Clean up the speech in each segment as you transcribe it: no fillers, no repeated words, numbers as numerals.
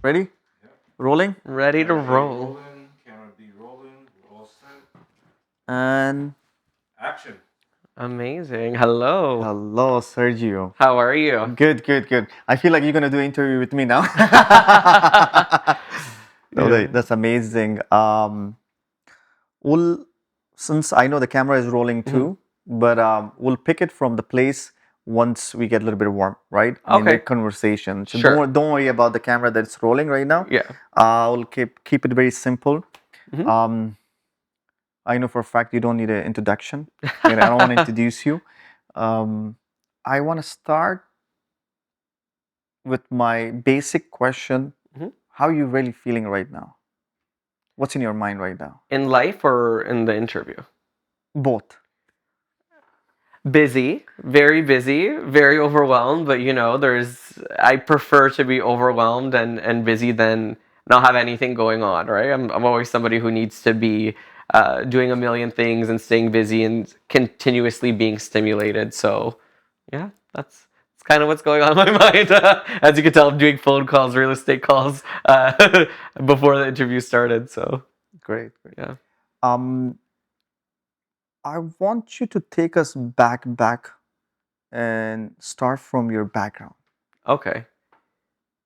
Ready? Rolling? Ready to Camera A roll. rolling, camera B rolling, we're all set. And Action. Amazing. Hello. hello, Sergio. How are you? Good, good, good. I feel like you're gonna do an interview with me now. No, Yeah. that's amazing. We'll since I know the camera is rolling Mhm. too, but we'll pick it from the place once we get a little bit warm, right? I mean, Okay. like conversation. So Sure. don't worry about the camera that's rolling right now. Yeah. We'll keep it very simple. Mhm. Um, I know for a fact you don't need an introduction, and I don't want to introduce you. Um, I want to start with my basic question. Mhm. How are you really feeling right now? What's in your mind right now? In life or in the interview? Both. Busy, very overwhelmed, but I prefer to be overwhelmed and busy than not have anything going on, right? I'm always somebody who needs to be doing a million things and staying busy and continuously being stimulated. So, yeah, that's kind of what's going on in my mind. As you can tell, I'm doing phone calls, real estate calls before the interview started. So, Great, great. yeah. Um, I want you to take us back and start from your background. Okay.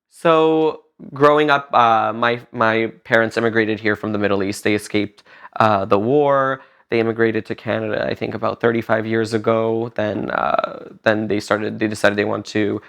So growing up, my parents immigrated here from the Middle East. They escaped the war. They immigrated to Canada, I think, about 35 years ago. Then they decided they want to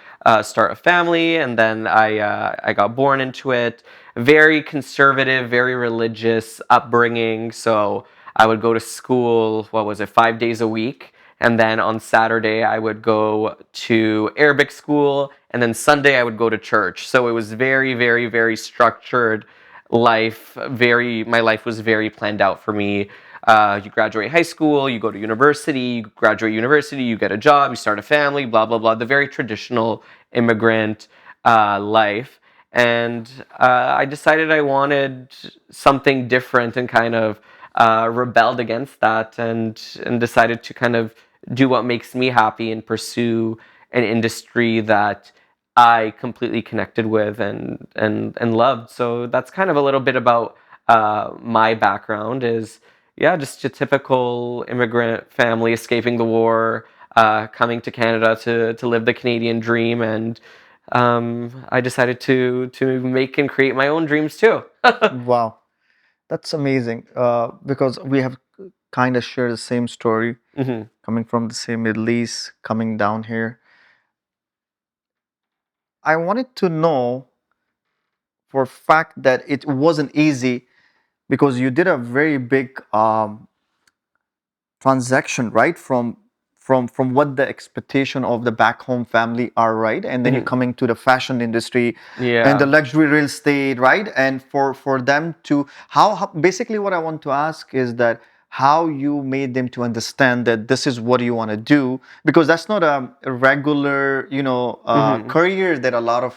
start a family, and then I got born into it. Very conservative, very religious upbringing. So I would go to school. What was it? 5 days a week. And then on Saturday, I would go to Arabic school. And then Sunday, I would go to church. So it was very, very, very structured life. My life was very planned out for me. You graduate high school, you go to university, you graduate university, you get a job, you start a family, blah, blah, blah. The very traditional immigrant life. And I decided I wanted something different and kind of rebelled against that and decided to kind of do what makes me happy and pursue an industry that I completely connected with and loved. So that's kind of a little bit about my background. Is yeah, just a typical immigrant family escaping the war, coming to Canada to live the Canadian dream, and I decided to make and create my own dreams too. Wow, that's amazing. Because we have kind of share the same story, Hmm. coming from the same Middle East, coming down here. I wanted to know for a fact that it wasn't easy because you did a very big transaction, right? From what the expectation of the back home family are, right? And then you're Hmm. coming to the fashion industry and the Yeah. luxury real estate, right? And for them to how basically what I want to ask is that how you made them to understand that this is what you want to do, because that's not a regular Hmm. career that a lot of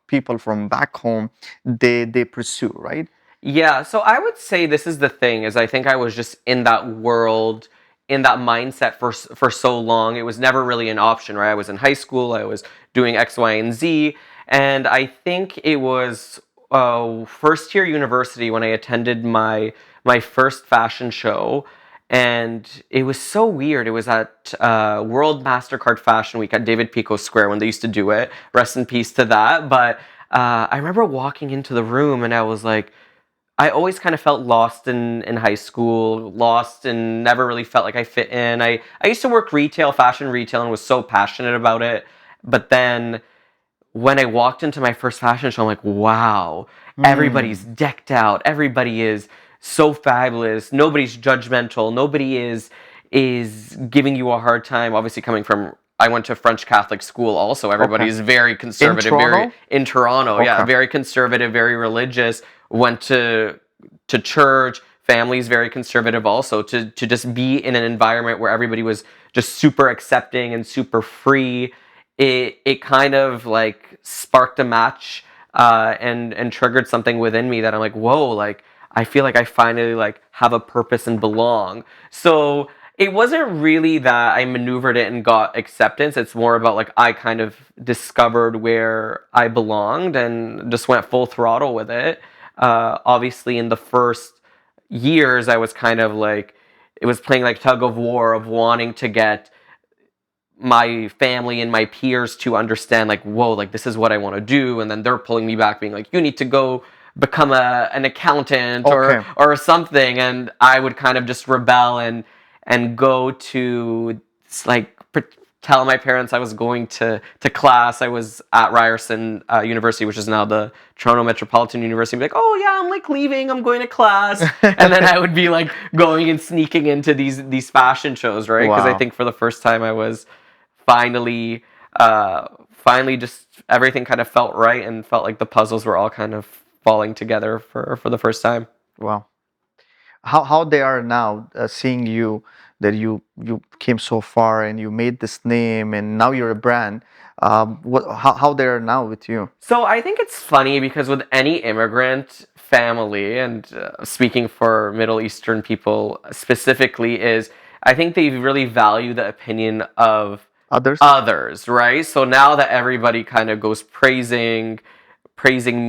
people from back home they pursue, right? Yeah, so I would say this is the thing is I think I was just in that world, in that mindset for so long. It was never really an option, right? I was in high school, I was doing X, Y, and Z, and I think it was first year university when I attended my first fashion show, and it was so weird. It was at World Mastercard Fashion Week at David Pico Square when they used to do it. Rest in peace to that. But I remember walking into the room and I was like, I always kind of felt lost in high school, lost and never really felt like I fit in. I used to work retail, fashion retail, and was so passionate about it. But then when I walked into my first fashion show, I'm like, wow, everybody's Hmm. decked out. Everybody is so fabulous. Nobody's judgmental. Nobody is giving you a hard time. Obviously, coming from I went to French Catholic school also. Okay. Everybody's very In conservative, very Toronto? in Toronto, yeah, Okay. very conservative, very religious. Went to church. Family's very conservative also. To just be in an environment where everybody was just super accepting and super free, it kind of like sparked a match and triggered something within me that I'm like, whoa, like I feel like I finally like have a purpose and belong. So It wasn't really that I maneuvered it and got acceptance. It's more about like I kind of discovered where I belonged and just went full throttle with it. Obviously, in the first years, I was kind of like, it was playing like tug of war of wanting to get my family and my peers to understand like, whoa, like this is what I want to do, and then they're pulling me back being like, you need to go become an accountant Okay. or something, and I would kind of just rebel and go to like tell my parents I was going to class. I was at Ryerson University, which is now the Toronto Metropolitan University. Be like, oh yeah, I'm like leaving, I'm going to class, and then I would be like going and sneaking into these fashion shows, right? Because I Wow. think for the first time I was finally finally just everything kind of felt right and felt like the puzzles were all kind of falling together for the first time. Wow. How they are now, seeing you, that you came so far and you made this name and now you're a brand. How they are now with you? So I think it's funny because with any immigrant family, and speaking for Middle Eastern people specifically, is I think they really value the opinion of Others? others, right? So now that everybody kind of goes praising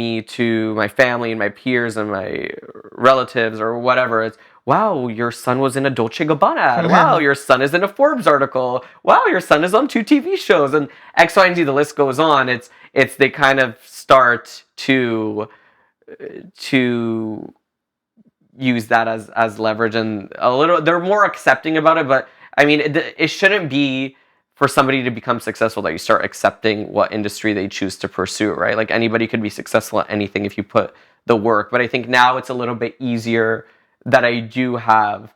me to my family and my peers and my relatives or whatever. It's, wow, your son was in a Dolce Gabbana ad. Wow, your son is in a Forbes article. Wow, your son is on 2 TV shows, and X, Y, and Z. The list goes on. It's they kind of start to use that as leverage, and a little they're more accepting about it. But I mean, it shouldn't be for somebody to become successful that you start accepting what industry they choose to pursue, right? Like anybody could be successful at anything if you put the work. But I think now it's a little bit easier that I do have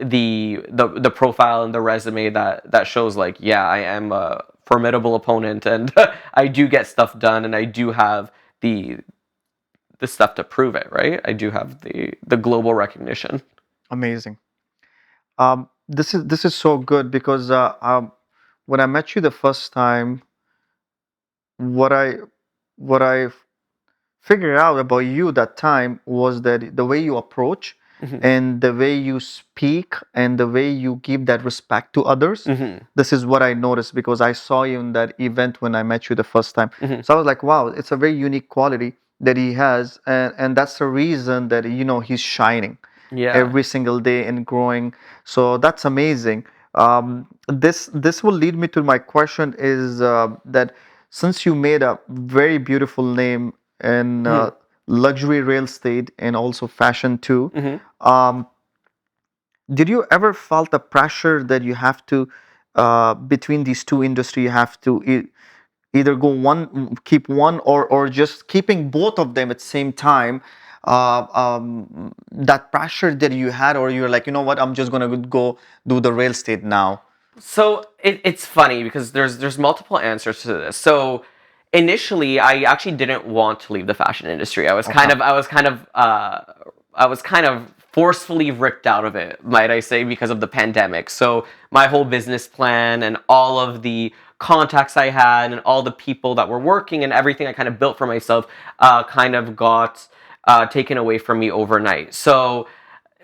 the profile and the resume that shows like, yeah, I am a formidable opponent, and I do get stuff done, and I do have the stuff to prove it, right? I do have the global recognition. Amazing. This is so good because when I met you the first time, what I figured out about you that time was that the way you approach Hmm. and the way you speak and the way you give that respect to others. Hmm. This is what I noticed because I saw you in that event when I met you the first time. Hmm. So I was like, wow, it's a very unique quality that he has, and that's the reason that he's shining Yeah. every single day and growing. So that's amazing. This will lead me to my question is that since you made a very beautiful name in Hmm. luxury real estate and also fashion too, Hmm. um, did you ever felt the pressure that you have to between these two industry you have to either go one, keep one, or just keeping both of them at the same time? That pressure that you had, or you're like, you know what, I'm just gonna go do the real estate now. So it's funny because there's multiple answers to this. So initially, I actually didn't want to leave the fashion industry. Okay. I was kind of forcefully ripped out of it, might I say, because of the pandemic. So my whole business plan and all of the contacts I had and all the people that were working and everything I kind of built for myself kind of got taken away from me overnight. So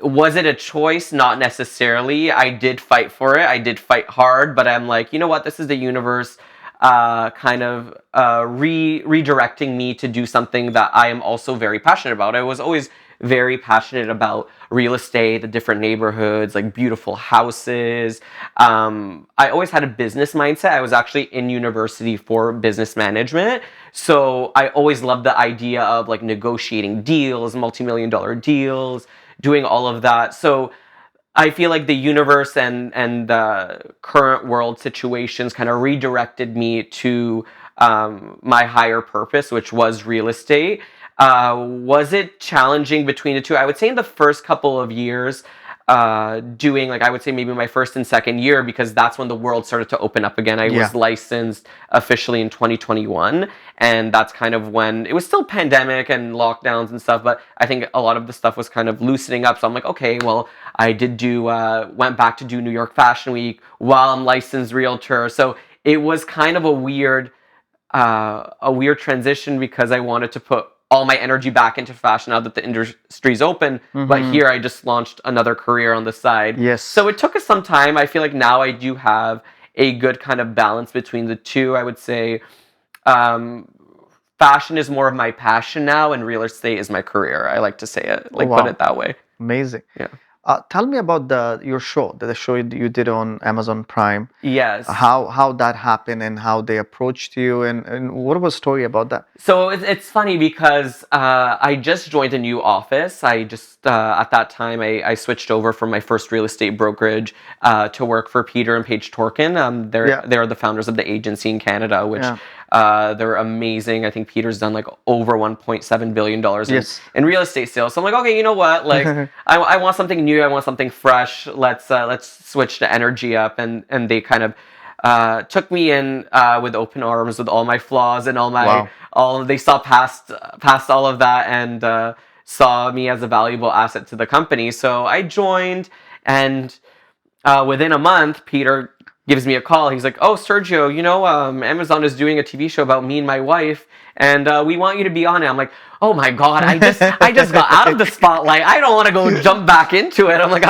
was it a choice? Not necessarily. I did fight for it. I did fight hard, but I'm like, you know what? This is the universe kind of redirecting me to do something that I am also very passionate about. I was always very passionate about real estate, the different neighborhoods, like beautiful houses. I always had a business mindset. I was actually in university for business management. So I always loved the idea of like negotiating deals, multi-million dollar deals, doing all of that. So I feel like the universe and the current world situations kind of redirected me to my higher purpose, which was real estate. Was it challenging between the two? I would say in the first couple of years, doing like I would say maybe my first and second year, because that's when the world started to open up again. I Yeah. was licensed officially in 2021, and that's kind of when it was still pandemic and lockdowns and stuff, but I think a lot of the stuff was kind of loosening up. So I'm like, okay, well, I did do went back to do New York Fashion Week while I'm licensed realtor. So it was kind of a weird transition because I wanted to put all my energy back into fashion now that the industry's open. But here I just launched another career on the side. Yes. So it took us some time. I feel like now I do have a good kind of balance between the two. I would say um, fashion is more of my passion now, and real estate is my career. I like to say it, Oh, like put wow. it that way. Amazing. Yeah. Tell me about your show, the show you did on Amazon Prime. Yes. How that happened and how they approached you, and what was the story about that? So it's funny because I just joined a new office. I just at that time I switched over from my first real estate brokerage to work for Peter and Paige Torkin. They're the founders of the agency in Canada, which they're amazing. I think Peter's done like over $1.7 billion in real estate sales. So I'm like, okay, you know what? Like I want something new. I want something fresh. Let's switch the energy up. And they kind of took me in with open arms, with all my flaws and they saw past all of that and saw me as a valuable asset to the company. So I joined, and within a month, Peter gives me a call. He's like, "Oh, Sergio, Amazon is doing a TV show about me and my wife, and we want you to be on it." I'm like, "Oh my God, I just got out of the spotlight. I don't want to go jump back into it." I'm like,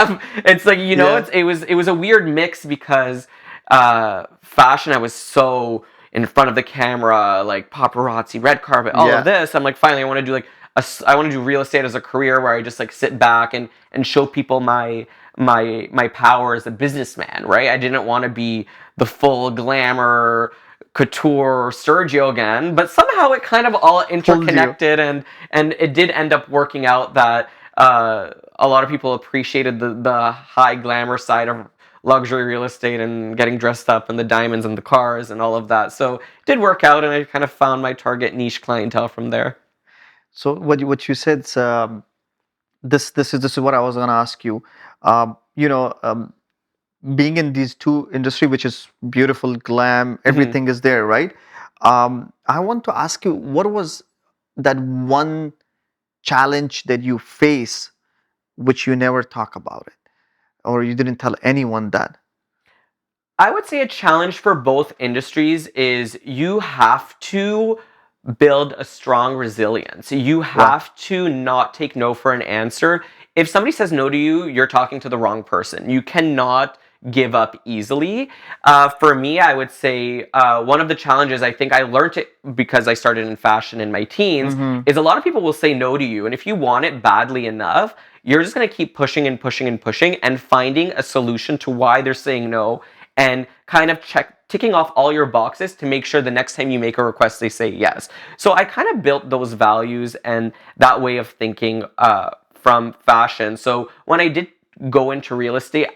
it was a weird mix because fashion, I was so in front of the camera, like paparazzi, red carpet, all of this. I'm like, finally, I want to do I want to do real estate as a career where I just like sit back and show people my power as a businessman, right? I didn't want to be the full glamour couture Sergio again, but somehow it kind of all interconnected, and it did end up working out that a lot of people appreciated the high glamour side of luxury real estate and getting dressed up and the diamonds and the cars and all of that. So it did work out, and I kind of found my target niche clientele from there. So what you said, this is what I was gonna ask you. Being in these two industry, which is beautiful, glam, everything is there, right? I want to ask you, what was that one challenge that you face, which you never talk about it, or you didn't tell anyone that? I would say a challenge for both industries is you have to build a strong resilience. You have to not take no for an answer. If somebody says no to you, you're talking to the wrong person. You cannot give up easily. For me, I would say one of the challenges, I think I learned it because I started in fashion in my teens, is a lot of people will say no to you. And if you want it badly enough, you're just going to keep pushing and pushing and pushing and finding a solution to why they're saying no, and kind of ticking off all your boxes to make sure the next time you make a request, they say yes. So I kind of built those values and that way of thinking from fashion. So when I did go into real estate,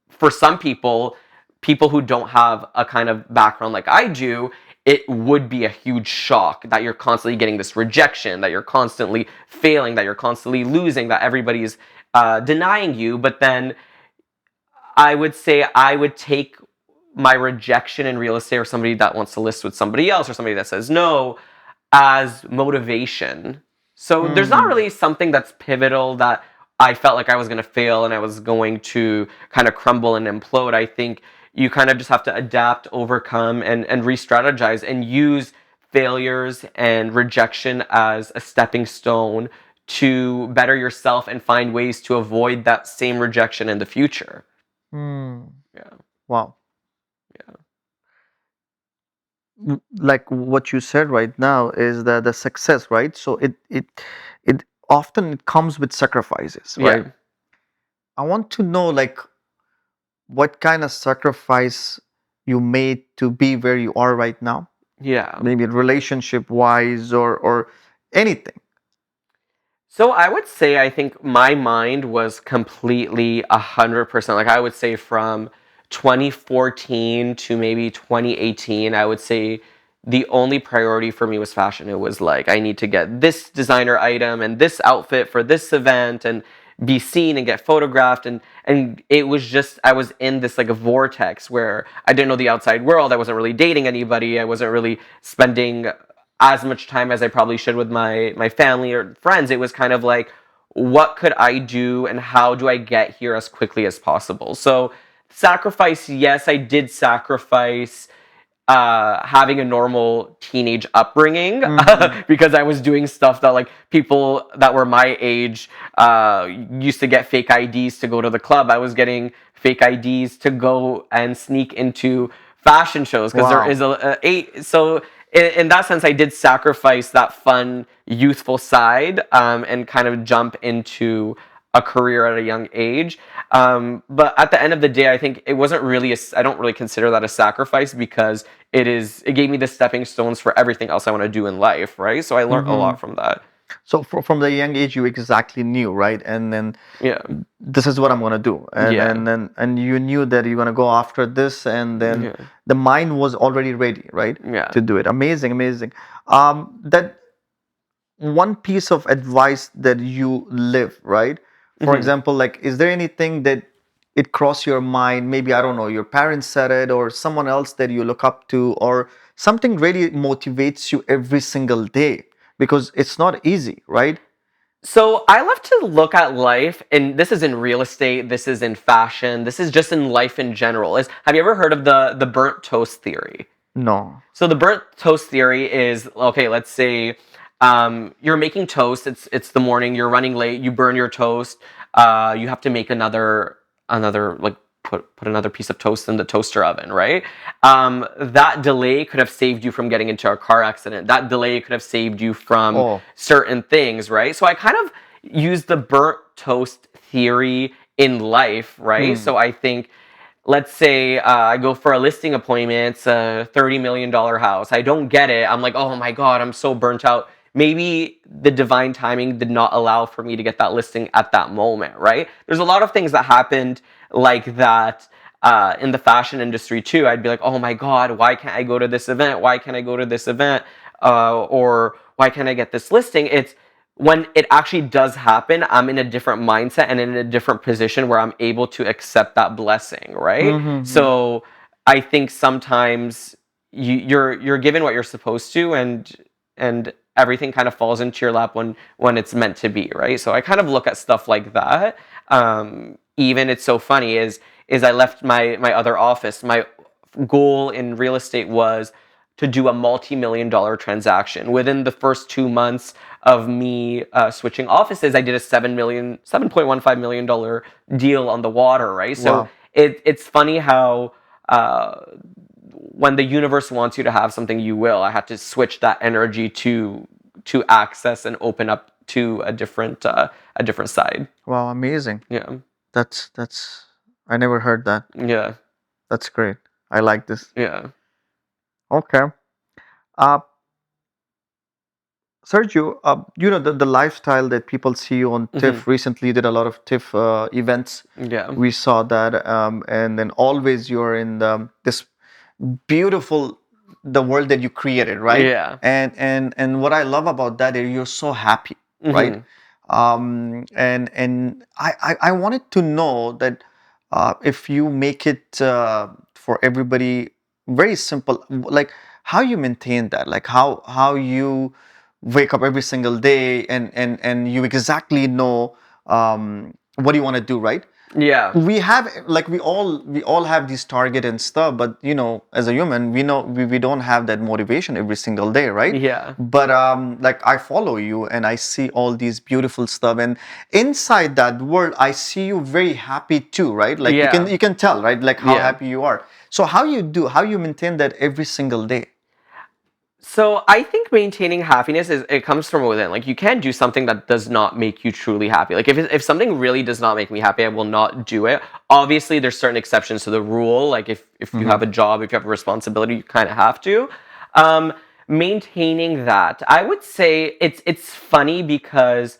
for some people who don't have a kind of background like I do, it would be a huge shock that you're constantly getting this rejection, that you're constantly failing, that you're constantly losing, that everybody's denying you. But then I would say I would take my rejection in real estate, or somebody that wants to list with somebody else, or somebody that says no, as motivation. So there's not really something that's pivotal that I felt like I was going to fail and I was going to kind of crumble and implode. I think you kind of just have to adapt, overcome, and re-strategize, and use failures and rejection as a stepping stone to better yourself and find ways to avoid that same rejection in the future. Yeah. Wow. Yeah. Like what you said right now is the success, right? So it often it comes with sacrifices, right? Yeah. I want to know, like, what kind of sacrifice you made to be where you are right now, Yeah. maybe relationship wise or anything. So I would say I think my mind was completely 100%. Like I would say from 2014 to maybe 2018, I would say the only priority for me was fashion. It was like I need to get this designer item and this outfit for this event and be seen and get photographed, and it was just I was in this like a vortex where I didn't know the outside world. I wasn't really dating anybody. I wasn't really spending as much time as I probably should with my family or friends. It was kind of like, what could I do and how do I get here as quickly as possible? So sacrifice, yes, I did sacrifice having a normal teenage upbringing Mhm. because I was doing stuff that like people that were my age used to get fake IDs to go to the club. I was getting fake IDs to go and sneak into fashion shows because there Wow. is so in that sense I did sacrifice that fun youthful side and kind of jump into a career at a young age. But at the end of the day, I think it wasn't really I don't really consider that a sacrifice because it gave me the stepping stones for everything else I want to do in life, right? So I learned a Hmm. lot from that. So from the young age, you exactly knew, right? And then Yeah. this is what I'm gonna do, and Yeah. and then and you knew that you're gonna go after this, and then Yeah. the mind was already ready, right, Yeah. to do it. Amazing, amazing. That one piece of advice that you live, right? For Hmm. example, like, is there anything that it crossed your mind? Maybe, I don't know, your parents said it, or someone else that you look up to, or something really motivates you every single day because it's not easy, right? So I love to look at life, and this is in real estate, this is in fashion, this is just in life in general. Have you ever heard of the burnt toast theory? No. So the burnt toast theory is okay. Let's say you're making toast. It's the morning. You're running late. You burn your toast. You have to make another like put another piece of toast in the toaster oven, right? That delay could have saved you from getting into a car accident. That delay could have saved you from Oh. certain things, right? So I kind of use the burnt toast theory in life, right? Hmm. So I think let's say I go for a listing appointment, it's a $30 million house. I don't get it. I'm like, oh my God, I'm so burnt out. Maybe the divine timing did not allow for me to get that listing at that moment, right? There's a lot of things that happened like that in the fashion industry too. I'd be like, oh my God, why can't I go to this event? Why can't I go to this event? Or why can't I get this listing? It's when it actually does happen, I'm in a different mindset and in a different position where I'm able to accept that blessing, right? Mm-hmm. So I think sometimes you're given what you're supposed to, and everything kind of falls into your lap when it's meant to be, right? So I kind of look at stuff like that. Even it's so funny is I left my other office. My goal in real estate was to do a multi-million-dollar transaction. Within the first 2 months of me switching offices, I did a $7.15 million deal on the water, right? So Wow. it's funny how when the universe wants you to have something, you will. I had to switch that energy to access and open up to a different side. Wow, amazing. Yeah, That's I never heard that. yeah, That's great. I like this. yeah. Okay. Uh, Sergio, the lifestyle that people see you on Hmm. TIFF recently did a lot of TIFF events. Yeah, We saw that, and then always you're in this beautiful the world that you created, right? yeah. And what I love about that is you're so happy, right? Hmm. And I wanted to know that if you make it for everybody very simple, like how you maintain that, like how you wake up every single day and you exactly know what you want to do, right? Yeah, We have, like, we all have these target and stuff, but as a human, we know we don't have that motivation every single day, right? yeah, But like, I follow you and I see all these beautiful stuff, and inside that world I see you very happy too, right? Like, you can yeah, you can tell, right, like how yeah. happy you are. So how you maintain that every single day? So I think maintaining happiness it comes from within. Like you can't do something that does not make you truly happy. Like if something really does not make me happy, I will not do it. Obviously, there's certain exceptions to the rule. Like if you Mm-hmm. have a job, if you have a responsibility, you kind of have to. Um, Maintaining that, I would say it's funny because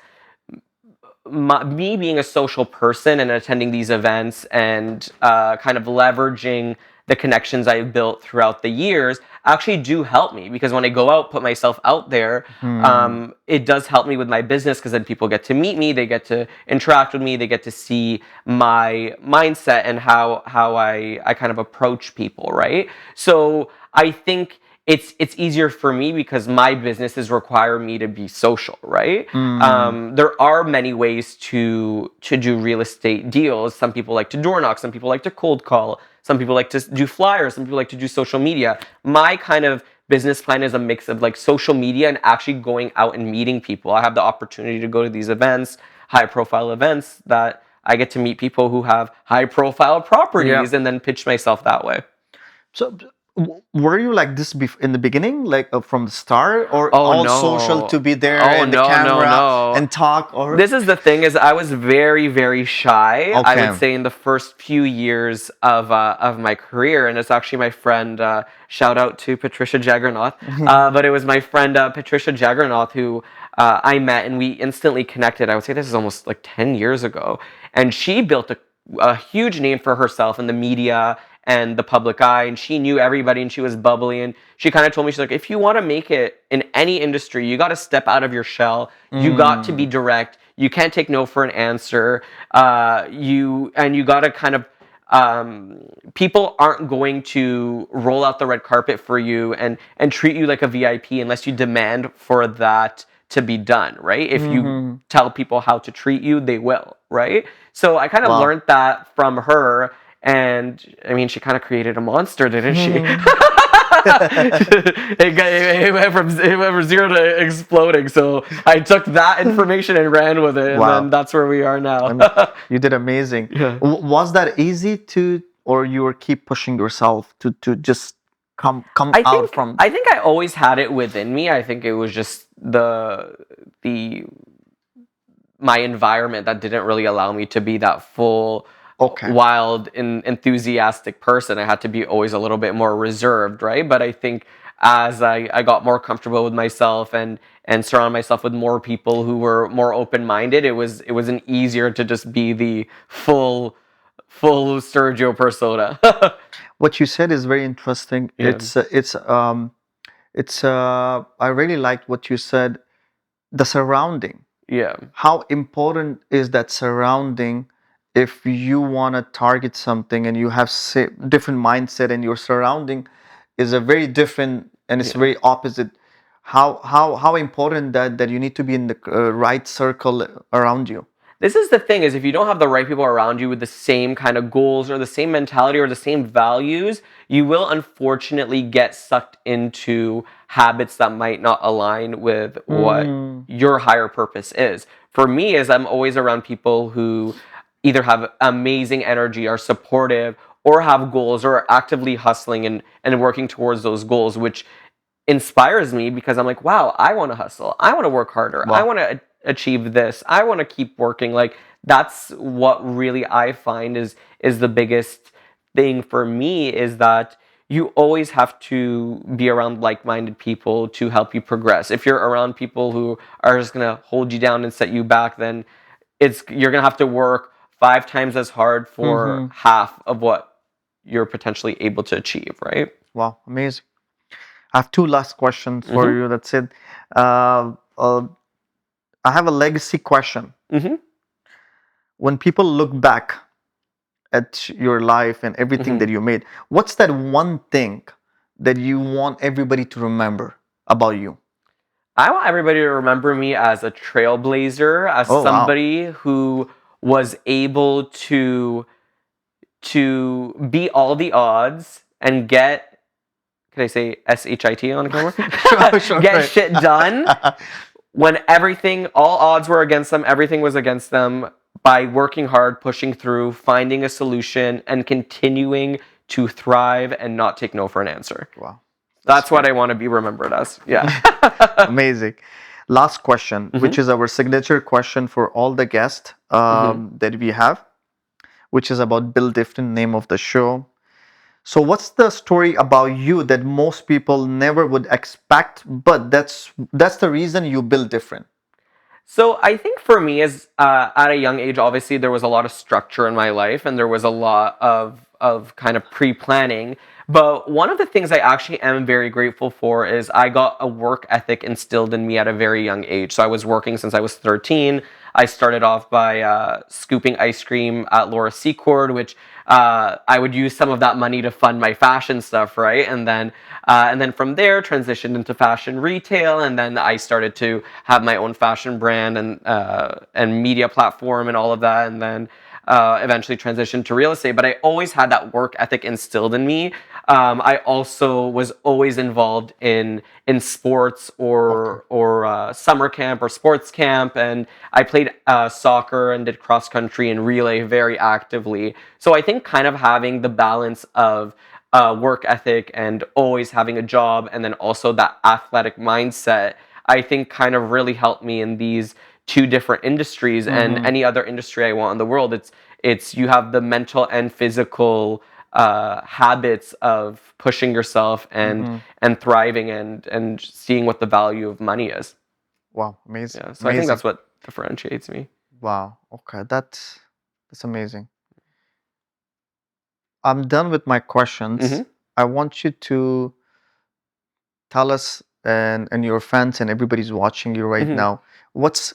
me being a social person and attending these events and kind of leveraging the connections I've built throughout the years actually do help me because when I go out, put myself out there, Hmm. it does help me with my business because then people get to meet me, they get to interact with me, they get to see my mindset and how I kind of approach people, right? So I think it's easier for me because my businesses require me to be social, right? Mm. There are many ways to do real estate deals. Some people like to door knock, some people like to cold call, Some people like to do flyers. Some people like to do social media. My kind of business plan is a mix of like social media and actually going out and meeting people. I have the opportunity to go to these events, high profile events, that I get to meet people who have high profile Yeah. properties and then pitch myself that way. So, were you like this in the beginning, like from the start, or Oh all social to no. be there Oh and the no, no, camera no. and talk? Or This is the thing, is I was very, very shy. I would okay, say in the first few years of my career, and it's actually my friend. Shout out to Patricia Jaggernoth. But it was my friend Patricia Jaggernoth who I met, and we instantly connected. I would say this is almost like 10 years ago, and she built a huge name for herself in the media and the public eye, and she knew everybody, and she was bubbly, and she kind of told me, she's like, if you want to make it in any industry, you got to step out of your shell. You got to be direct. You can't take no for an answer. You got to kind of people aren't going to roll out the red carpet for you and treat you like a VIP unless you demand for that to be done, right? If you tell people how to treat you, they will, right? So I kind of wow. learned that from her, and I mean, she kind of created a monster, didn't she? It went from zero to exploding. So I took that information and ran with it, and Wow. then that's where we are now. You did amazing. Yeah. Was that easy to, or you were keep pushing yourself to just come I out think from? I think I always had it within me. I think it was just the my environment that didn't really allow me to be that full Okay. wild enthusiastic person. I had to be always a little bit more reserved, right? But I think as I got more comfortable with myself and surround myself with more people who were more open-minded, it was an easier to just be the full Sergio persona. What you said is very interesting. Yeah. I really liked what you said. The surrounding. Yeah. How important is that surrounding if you want to target something and you have different mindset and your surrounding is a very different and it's Yeah. very opposite. How important that you need to be in the right circle around you. This is the thing, is if you don't have the right people around you with the same kind of goals or the same mentality or the same values, you will unfortunately get sucked into habits that might not align with what your higher purpose is. For me, is I'm always around people who either have amazing energy, are supportive, or have goals, or are actively hustling and working towards those goals, which inspires me because I'm like, wow, I want to hustle. I want to work harder. I Wow. want to achieve this. I want to keep working. Like, that's what really I find is the biggest thing for me, is that you always have to be around like-minded people to help you progress. If you're around people who are just going to hold you down and set you back, then you're going to have to work 5 times as hard for half of what you're potentially able to achieve, right? Wow, amazing. I have two last questions for you. That's it. I have a legacy question. When people look back at your life and everything that you made, what's that one thing that you want everybody to remember about you? I want everybody to remember me as a trailblazer, as Oh, wow. somebody who was able to beat all the odds and get, can I say SHIT on the camera? Sure, Get right. shit done when all odds were against them, everything was against them, by working hard, pushing through, finding a solution, and continuing to thrive and not take no for an answer. Wow. That's what I want to be remembered as. Yeah. Amazing. Last question, which is our signature question for all the guests that we have, which is about Build Different, name of the show. So what's the story about you that most people never would expect, but that's the reason you build different? So I think for me, as at a young age, obviously there was a lot of structure in my life, and there was a lot of kind of pre-planning. But one of the things I actually am very grateful for is I got a work ethic instilled in me at a very young age. So I was working since I was 13. I started off by scooping ice cream at Laura Secord, which I would use some of that money to fund my fashion stuff, right? And then from there transitioned into fashion retail, and then I started to have my own fashion brand and media platform and all of that. And then eventually transitioned to real estate. But I always had that work ethic instilled in me. I also was always involved in sports Okay. or summer camp or sports camp, and I played soccer and did cross country and relay very actively. So I think kind of having the balance of work ethic and always having a job, and then also that athletic mindset, I think kind of really helped me in these two different industries and Mm-hmm. any other industry I want in the world. It's you have the mental and physical habits of pushing yourself Mm-hmm. and thriving and seeing what the value of money is. Wow, amazing, Yeah, so I think amazing. that's what differentiates me. Wow. Okay, that's amazing. I'm done with my questions. Hmm. I want you to tell us and your fans and everybody's watching you right Hmm. now, what's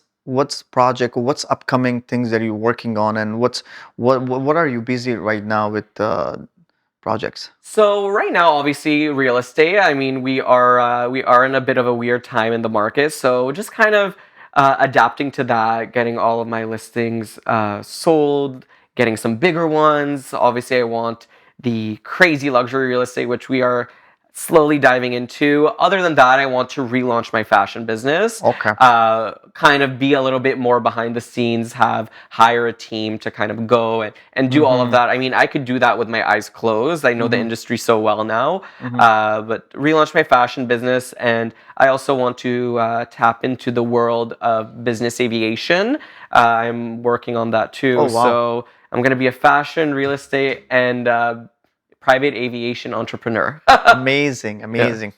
project, what's upcoming things that you're working on, and what are you busy right now with projects? So right now, obviously, real estate. I mean, we are in a bit of a weird time in the market. So just kind of adapting to that, getting all of my listings sold, getting some bigger ones. Obviously, I want the crazy luxury real estate, which we are slowly diving into. Other than that, I want to relaunch my fashion business, Okay. kind of be a little bit more behind the scenes, hire a team to kind of go and do all of Mm-hmm. that. I mean, I could do that with my eyes closed. I know the Mm-hmm. industry so well now, Mm-hmm. but relaunch my fashion business, and I also want to tap into the world of business aviation. I'm working on that Oh too. wow. So I'm going to be a fashion, real estate, and private aviation entrepreneur. Amazing, Yeah. amazing.